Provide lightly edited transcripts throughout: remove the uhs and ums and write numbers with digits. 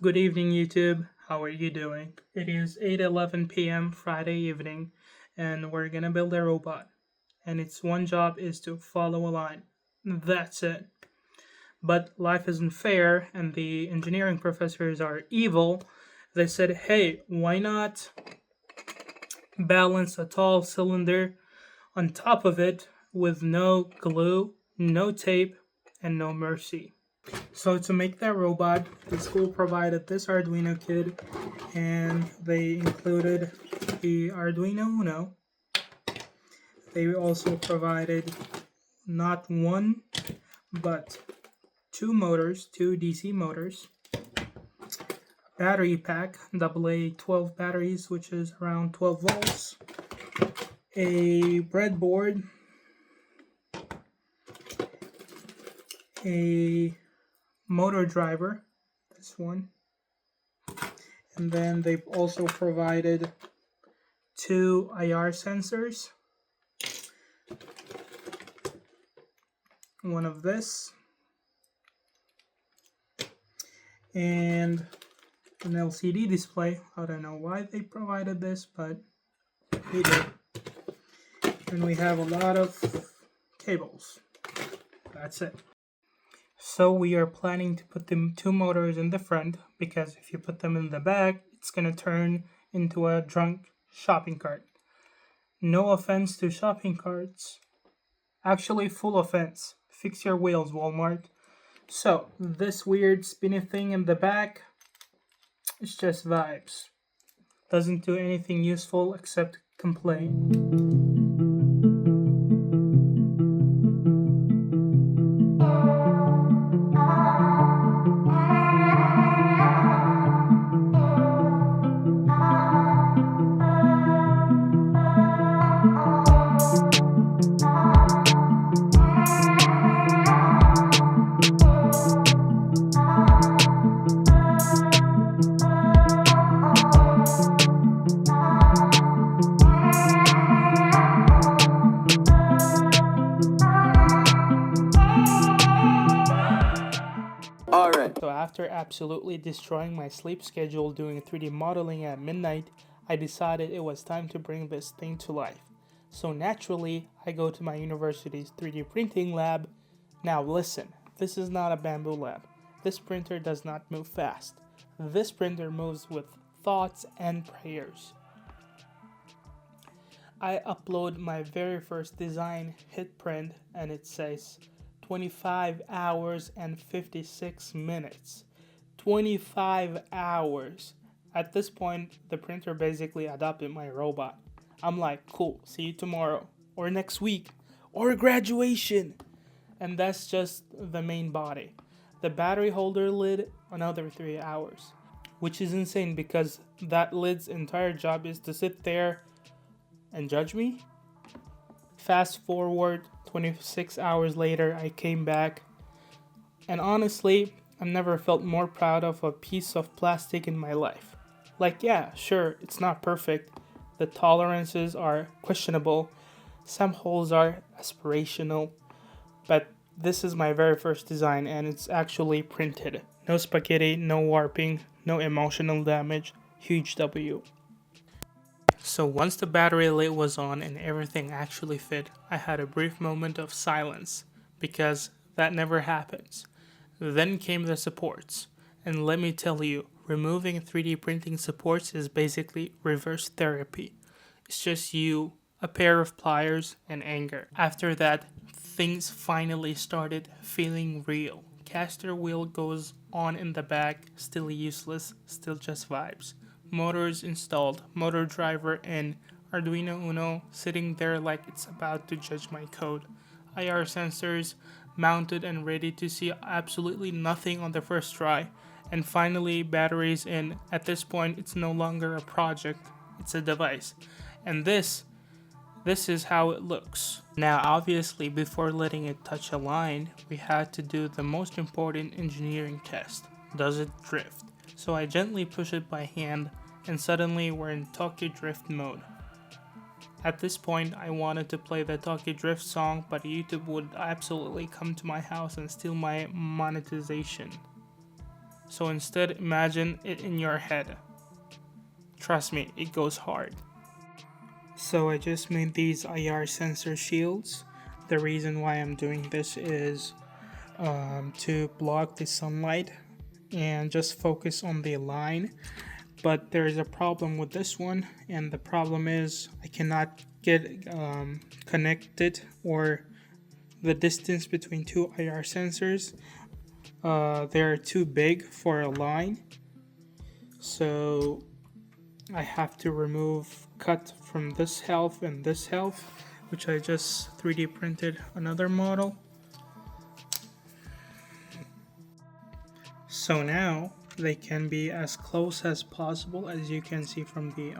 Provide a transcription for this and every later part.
Good evening, YouTube. How are you doing? It is 8:11 p.m. Friday evening, and we're gonna build a robot. And its one job is to follow a line. That's it. But life isn't fair, and the engineering professors are evil. They said, hey, why not balance a tall cylinder on top of it with no glue, no tape, and no mercy? So to make that robot, the school provided this Arduino kit, and they included the Arduino Uno. They also provided not one, but two motors, two DC motors, battery pack, AA 12 batteries, which is around 12 volts, a breadboard, a motor driver, this one, and then they've also provided two IR sensors, one of this, and an LCD display. I don't know why they provided this, but they did. And we have a lot of cables. That's it. So we are planning to put the two motors in the front, because if you put them in the back, it's going to turn into a drunk shopping cart. No offense to shopping carts. Actually, full offense. Fix your wheels, Walmart. So, this weird spinny thing in the back, it's just vibes. Doesn't do anything useful except complain. So after absolutely destroying my sleep schedule doing 3D modeling at midnight, I decided it was time to bring this thing to life. So naturally, I go to my university's 3D printing lab. Now listen, this is not a bamboo lab. This printer does not move fast. This printer moves with thoughts and prayers. I upload my very first design, hit print, and it says 25 hours and 56 minutes. 25 hours. At this point, the printer basically adopted my robot. I'm like, cool, see you tomorrow, or next week, or graduation. And that's just the main body. The battery holder lid, another 3 hours. Which is insane because that lid's entire job is to sit there and judge me. Fast forward 26 hours later, I came back, and honestly, I've never felt more proud of a piece of plastic in my life. Like, yeah, sure, it's not perfect. The tolerances are questionable. Some holes are aspirational, but this is my very first design, and it's actually printed. No spaghetti, no warping, no emotional damage. Huge W. So once the battery lid was on and everything actually fit, I had a brief moment of silence, because that never happens. Then came the supports, and let me tell you, removing 3D printing supports is basically reverse therapy. It's just you, a pair of pliers, and anger. After that, things finally started feeling real. Caster wheel goes on in the back, still useless, still just vibes. Motors installed, motor driver in, Arduino Uno sitting there like it's about to judge my code. IR sensors mounted and ready to see absolutely nothing on the first try. And finally, batteries in. At this point, it's no longer a project, it's a device. And this is how it looks. Now obviously, before letting it touch a line, we had to do the most important engineering test. Does it drift? So I gently push it by hand, and suddenly we're in Tokyo Drift mode. At this point, I wanted to play the Tokyo Drift song, but YouTube would absolutely come to my house and steal my monetization. So instead, imagine it in your head. Trust me, it goes hard. So I just made these IR sensor shields. The reason why I'm doing this is to block the sunlight and just focus on the line. But there's a problem with this one, and the problem is I cannot get connected, or the distance between two IR sensors. They're too big for a line, so I have to cut from this half and this half, which I just 3D printed another model. So now they can be as close as possible. As you can see from the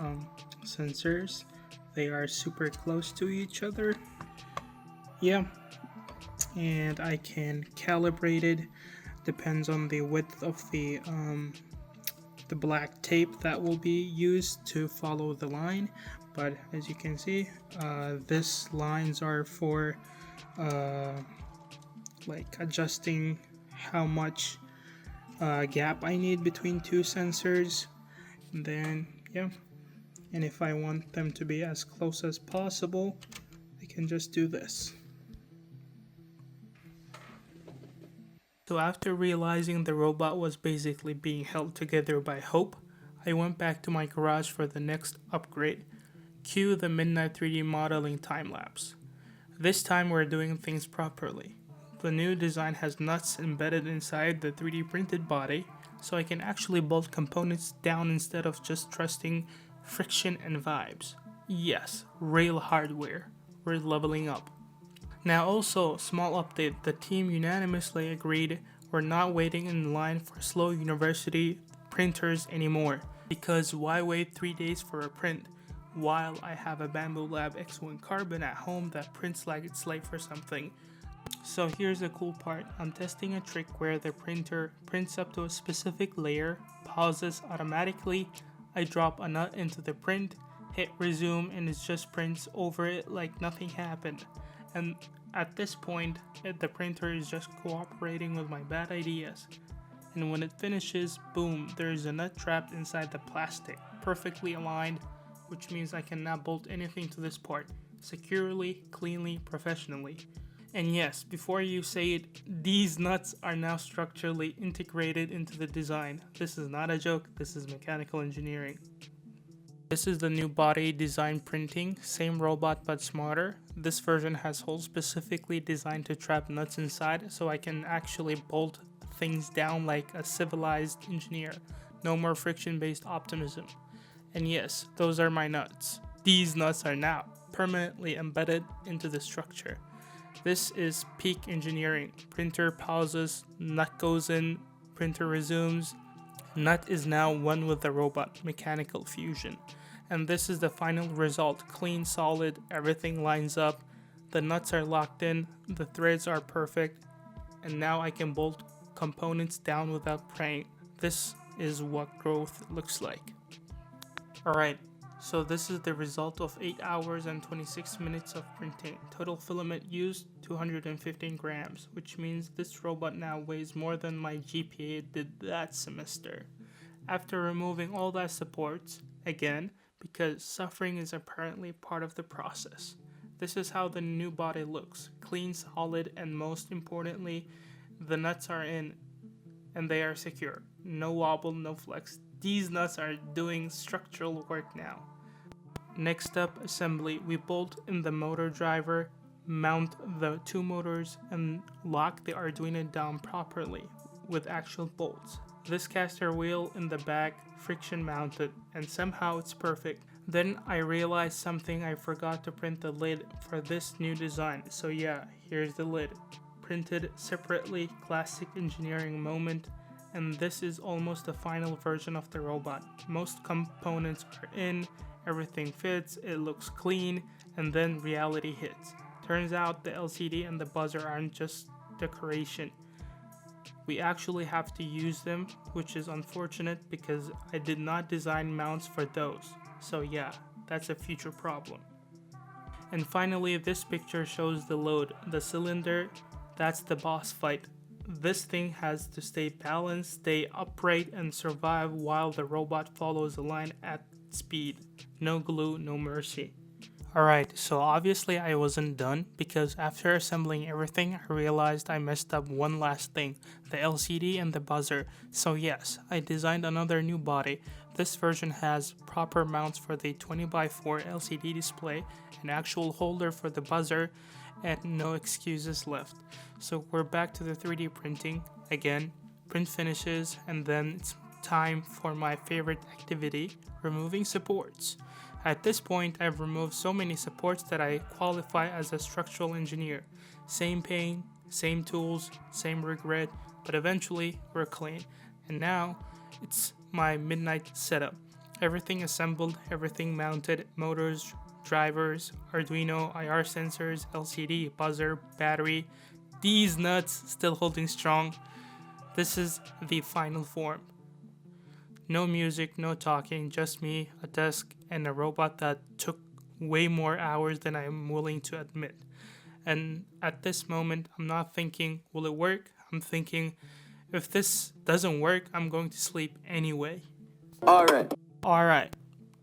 sensors, they are super close to each other. Yeah, and I can calibrate it. Depends on the width of the black tape that will be used to follow the line. But as you can see, these lines are for like adjusting how much gap I need between two sensors. And then yeah, and if I want them to be as close as possible, I can just do this. So after realizing the robot was basically being held together by hope, I went back to my garage for the next upgrade. Cue the midnight 3D modeling time-lapse. This time we're doing things properly. The new design has nuts embedded inside the 3D printed body, so I can actually bolt components down instead of just trusting friction and vibes. Yes, real hardware. We're leveling up. Now also, small update, the team unanimously agreed we're not waiting in line for slow university printers anymore. Because why wait 3 days for a print while I have a Bamboo Lab X1 Carbon at home that prints like it's late for something? So here's the cool part, I'm testing a trick where the printer prints up to a specific layer, pauses automatically, I drop a nut into the print, hit resume, and it just prints over it like nothing happened. And at this point, the printer is just cooperating with my bad ideas. And when it finishes, boom, there's a nut trapped inside the plastic, perfectly aligned, which means I can now bolt anything to this part, securely, cleanly, professionally. And yes, before you say it, these nuts are now structurally integrated into the design. This is not a joke, this is mechanical engineering. This is the new body design printing, same robot but smarter. This version has holes specifically designed to trap nuts inside, so I can actually bolt things down like a civilized engineer. No more friction-based optimism. And yes, those are my nuts. These nuts are now permanently embedded into the structure. This is peak engineering. Printer pauses, nut goes in, printer resumes. Nut is now one with the robot, mechanical fusion. And this is the final result, clean, solid, everything lines up, the nuts are locked in, the threads are perfect, and now I can bolt components down without praying. This is what growth looks like. Alright, so this is the result of 8 hours and 26 minutes of printing. Total filament used 215 grams, which means this robot now weighs more than my GPA did that semester. After removing all that supports, again, because suffering is apparently part of the process. This is how the new body looks, clean, solid, and most importantly, the nuts are in and they are secure. No wobble, no flex. These nuts are doing structural work now. Next up, assembly. We bolt in the motor driver, mount the two motors, and lock the Arduino down properly with actual bolts. This caster wheel in the back, friction mounted, and somehow it's perfect. Then I realized something, I forgot to print the lid for this new design. So yeah, here's the lid. Printed separately, classic engineering moment. And this is almost the final version of the robot. Most components are in, everything fits, it looks clean, and then reality hits. Turns out the LCD and the buzzer aren't just decoration. We actually have to use them, which is unfortunate because I did not design mounts for those. So yeah, that's a future problem. And finally, this picture shows the load. The cylinder, that's the boss fight. this thing has to stay balanced, stay upright, and survive while the robot follows the line at speed. No glue, no mercy. Alright, so obviously I wasn't done because after assembling everything, I realized I messed up one last thing, the LCD and the buzzer. So yes, I designed another new body. This version has proper mounts for the 20x4 LCD display, an actual holder for the buzzer, and no excuses left. So we're back to the 3D printing again, print finishes, and then it's time for my favorite activity, removing supports. At this point, I've removed so many supports that I qualify as a structural engineer. Same pain, same tools, same regret, but eventually we're clean. And now it's my midnight setup. Everything assembled, everything mounted, motors, drivers, Arduino, IR sensors, LCD, buzzer, battery, these nuts still holding strong. This is the final form. No music, no talking, just me, a desk, and a robot that took way more hours than I am willing to admit. And at this moment, I'm not thinking, will it work? I'm thinking, if this doesn't work, I'm going to sleep anyway. Alright.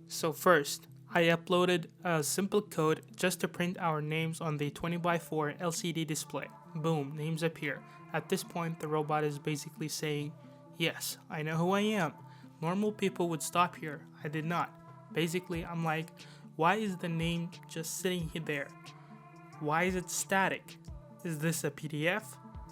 So first, I uploaded a simple code just to print our names on the 20x4 LCD display. Boom, names appear. At this point, the robot is basically saying, yes, I know who I am. Normal people would stop here. I did not. Basically, I'm like, why is the name just sitting there? Why is it static? Is this a PDF?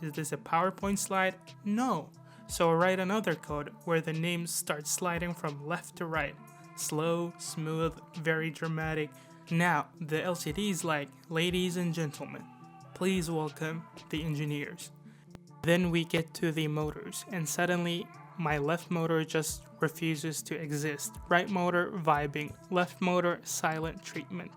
Is this a PowerPoint slide? No. So I write another code where the names start sliding from left to right. Slow, smooth, very dramatic. Now, the LCD is like, ladies and gentlemen, please welcome the engineers. Then we get to the motors, and suddenly my left motor just refuses to exist. Right motor vibing, left motor silent treatment.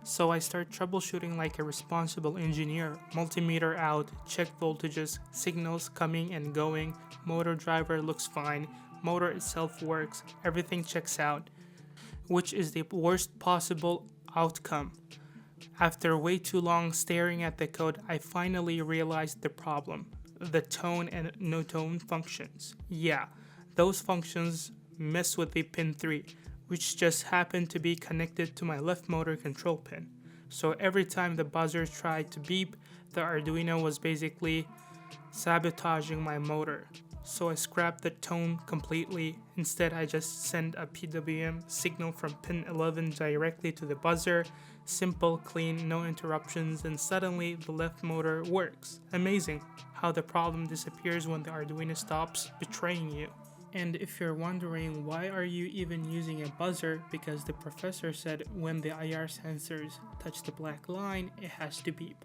So I start troubleshooting like a responsible engineer. Multimeter out, check voltages, signals coming and going, motor driver looks fine, motor itself works, everything checks out, which is the worst possible outcome. After way too long staring at the code, I finally realized the problem. The tone and no tone functions. Yeah, those functions mess with the pin 3, which just happened to be connected to my left motor control pin. So every time the buzzer tried to beep, the Arduino was basically sabotaging my motor. So I scrapped the tone completely. Instead, I just send a PWM signal from pin 11 directly to the buzzer. Simple, clean, no interruptions, and suddenly the left motor works. Amazing how the problem disappears when the Arduino stops betraying you. And if you're wondering why are you even using a buzzer, because the professor said when the IR sensors touch the black line, it has to beep.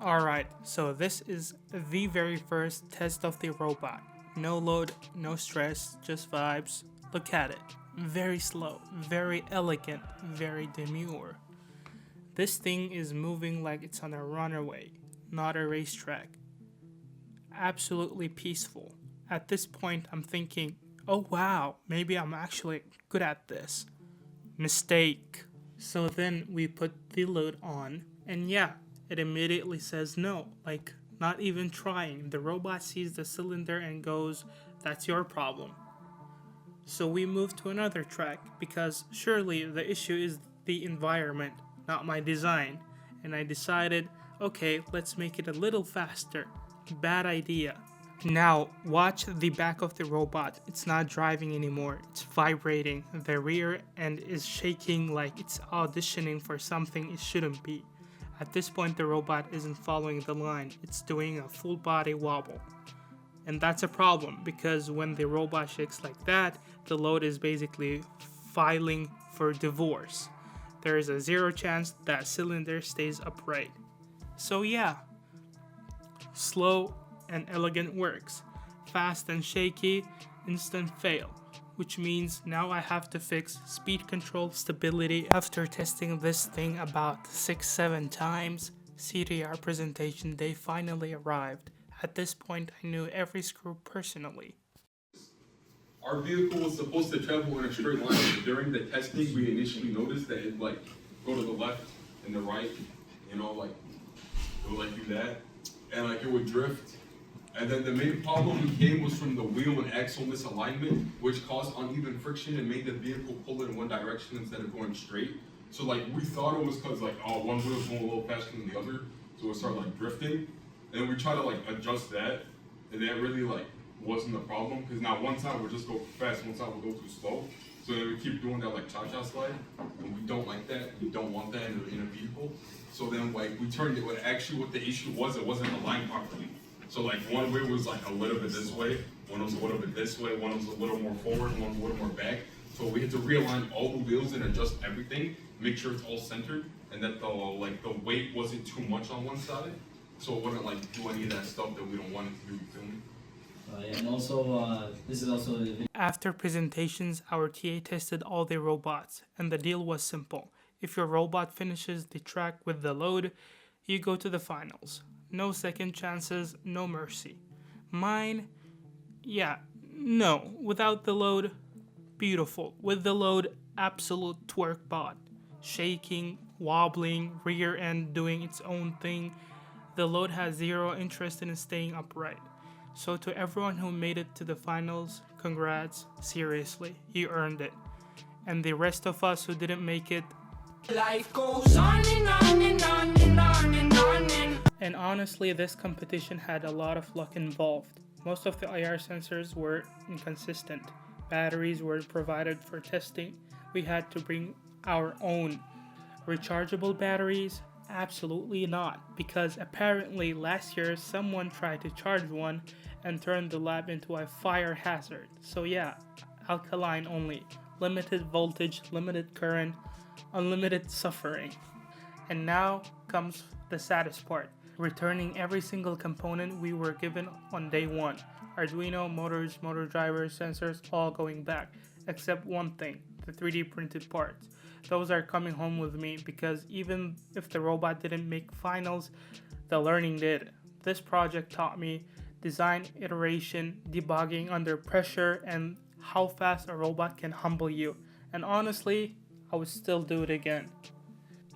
Alright, so this is the very first test of the robot. No load, no stress, just vibes. Look at it. Very slow, very elegant, very demure. This thing is moving like it's on a runway, not a racetrack. Absolutely peaceful. At this point, I'm thinking, oh wow, maybe I'm actually good at this. Mistake. So then we put the load on, and yeah, it immediately says no, like not even trying. The robot sees the cylinder and goes, that's your problem. So we move to another track because surely the issue is the environment, not my design. And I decided, okay, let's make it a little faster. Bad idea. Now watch the back of the robot. It's not driving anymore. It's vibrating. The rear end is shaking like it's auditioning for something it shouldn't be. At this point, the robot isn't following the line. It's doing a full body wobble. And that's a problem because when the robot shakes like that, the load is basically filing for divorce. There is a 0 chance that cylinder stays upright. So yeah, slow and elegant works. Fast and shaky, instant fail. Which means now I have to fix speed control stability. After testing this thing about 6-7 times, CDR presentation day finally arrived. At this point, I knew every screw personally. Our vehicle was supposed to travel in a straight line. During the testing, we initially noticed that it like go to the left and the right, like it would like do that, and like it would drift. And then the main problem came was from the wheel and axle misalignment, which caused uneven friction and made the vehicle pull in one direction instead of going straight. So like we thought it was cause like, oh, one wheel's going a little faster than the other, so it started like drifting. And then we try to like adjust that, and that really like wasn't the problem, because now one side would just go fast, one side would go too slow. So then we keep doing that like cha-cha slide, and we don't like that. We don't want that in a vehicle. So then like we turned it. Actually, what the issue was, it wasn't aligned properly. So like one wheel was like a little bit this way, one was a little bit this way, one was a little more forward, one was a little more back. So we had to realign all the wheels and adjust everything, make sure it's all centered, and that the weight wasn't too much on one side, so it wouldn't like do any of that stuff that we don't want it to do. You feel me? And also, this is also the video. After presentations, our TA tested all the robots, and the deal was simple. If your robot finishes the track with the load, you go to the finals. No second chances, no mercy. Mine, yeah, no. Without the load, beautiful. With the load, absolute twerk bot. Shaking, wobbling, rear end doing its own thing. The load has zero interest in staying upright. So to everyone who made it to the finals, congrats, seriously, you earned it. And the rest of us who didn't make it, life goes on and on and on and on and on and and honestly, this competition had a lot of luck involved. Most of the IR sensors were inconsistent. Batteries were provided for testing. We had to bring our own. Rechargeable batteries? Absolutely not, because apparently last year someone tried to charge one and turned the lab into a fire hazard. So yeah, alkaline only, limited voltage, limited current, unlimited suffering. And now comes the saddest part, returning every single component we were given on day one. Arduino, motors, motor drivers, sensors, all going back, except one thing, the 3D printed parts. Those are coming home with me, because even if the robot didn't make finals, the learning did. This project taught me design, iteration, debugging under pressure, and how fast a robot can humble you. And honestly, I would still do it again.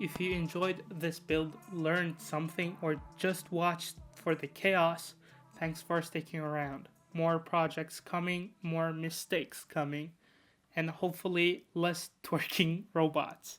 If you enjoyed this build, learned something, or just watched for the chaos, thanks for sticking around. More projects coming, more mistakes coming, and hopefully less twerking robots.